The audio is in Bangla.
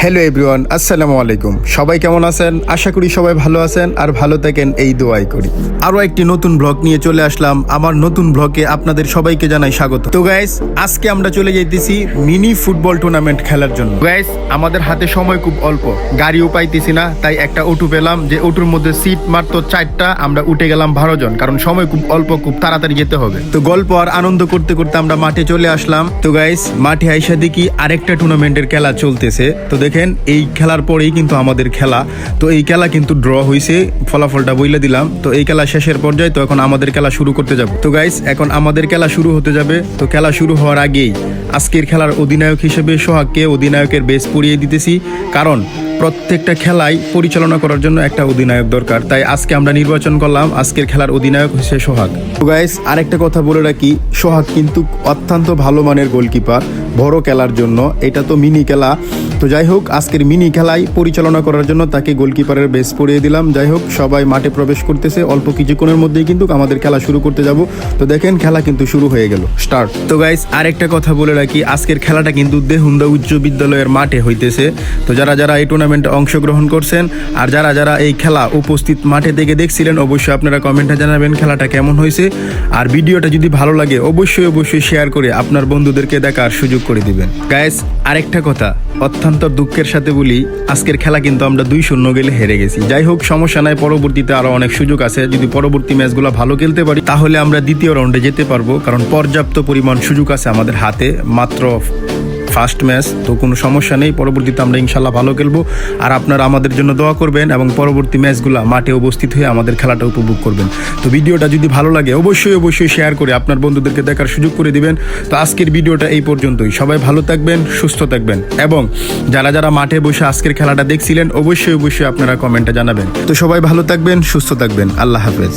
হ্যালো এভরিওয়ান, আসসালামু আলাইকুম। সবাই কেমন আছেন? আশা করি সবাই ভালো আছেন আর ভালো থাকেন এই দোয়াই করি। আরও একটি নতুন ব্লগ নিয়ে চলে আসলাম। আমার নতুন ব্লগে আপনাদের সবাইকে জানাই স্বাগত। তো গাইস, আজকে আমরা চলে যাইতেছি মিনি ফুটবল টুর্নামেন্ট খেলার জন্য। গাইস, আমাদের হাতে সময় খুব অল্প, গাড়িও পাইতেছি না, তাই একটা অটো পেলাম, যে অটোর মধ্যে সিট মাত্র 4টা। আমরা উঠে গেলাম 12 জন, কারণ সময় খুব অল্প, খুব তাড়াতাড়ি যেতে হবে। তো গল্প আর আনন্দ করতে করতে আমরা মাঠে চলে আসলাম। তো গাইস, মাঠে আইসা দেখি আরেকটা টুর্নামেন্টের খেলা চলতেছে। তো দেখেন, এই খেলার পরেই কিন্তু আমাদের খেলা। তো এই খেলা কিন্তু ড্র হয়েছে, ফলাফলটা বইলে দিলাম। তো এই খেলা শেষের পর্যায়ে, তো এখন আমাদের খেলা শুরু করতে যাব। তো গাইস, এখন আমাদের খেলা শুরু হতে যাবে। তো খেলা শুরু হওয়ার আগেই আজকের খেলার অধিনায়ক হিসেবে সোহাগকে অধিনায়কের বেস পরিয়ে দিতেছি, কারণ প্রত্যেকটা খেলাই পরিচালনা করার জন্য একটা অধিনায়ক দরকার। তাই আজকে আমরা নির্বাচন করলাম, আজকের খেলার অধিনায়ক হচ্ছে সোহাগ। তো গাইস, আরেকটা কথা বলে রাখি, সোহাগ কিন্তু অত্যন্ত ভালো মানের গোলকিপার বড় খেলার জন্য। এটা তো মিনি খেলা। তো যাই হোক, আজকের মিনি খেলায় পরিচালনা করার জন্য তাকে গোলকিপারের বেস পরিয়ে দিলাম। যাই হোক, সবাই মাঠে প্রবেশ করতেছে, অল্প কিছুক্ষণের মধ্যেই কিন্তু আমাদের খেলা শুরু করতে যাব। তো দেখেন, খেলা কিন্তু শুরু হয়ে গেল, স্টার্ট। তো গাইস, আরেকটা কথা বলে রাখি, আজকের খেলাটা কিন্তু দেহুন্দা উচ্চ বিদ্যালয়ের মাঠে হইতেছে। তো যারা যারা এই টুর্নামেন্টে অংশগ্রহণ করছেন আর যারা যারা এই খেলা উপস্থিত মাঠে থেকে দেখছিলেন, অবশ্যই আপনারা কমেন্টে জানাবেন খেলাটা কেমন হয়েছে। আর ভিডিওটা যদি ভালো লাগে অবশ্যই শেয়ার করে আপনার বন্ধুদেরকে দেখার সুযোগ করে দিবেন। গাইস, আরেকটা কথা অত্যন্ত দুঃখের সাথে বলি, আজকের খেলা কিন্তু আমরা 2-0 গেলে হেরে গেছি। যাই হোক, সমস্যা নাই, পরবর্তীতে আরো অনেক সুযোগ আছে। যদি পরবর্তী ম্যাচগুলো ভালো খেলতে পারি তাহলে আমরা দ্বিতীয় রাউন্ডে যেতে পারবো, কারণ পর্যাপ্ত পরিমাণ সুযোগ আছে আমাদের হাতে। মাত্র ফার্স্ট ম্যাচ, তো কোনো সমস্যা নেই, পরবর্তীতে আমরা ইনশাল্লাহ ভালো খেলবো। আর আপনারা আমাদের জন্য দোয়া করবেন এবং পরবর্তী ম্যাচগুলো মাঠে উপস্থিত হয়ে আমাদের খেলাটা উপভোগ করবেন। তো ভিডিওটা যদি ভালো লাগে অবশ্যই শেয়ার করে আপনার বন্ধুদেরকে দেখার সুযোগ করে দিবেন। তো আজকের ভিডিওটা এই পর্যন্তই। সবাই ভালো থাকবেন, সুস্থ থাকবেন, এবং যারা যারা মাঠে বসে আজকের খেলাটা দেখছিলেন অবশ্যই আপনারা কমেন্টে জানাবেন। তো সবাই ভালো থাকবেন, সুস্থ থাকবেন। আল্লাহ হাফেজ।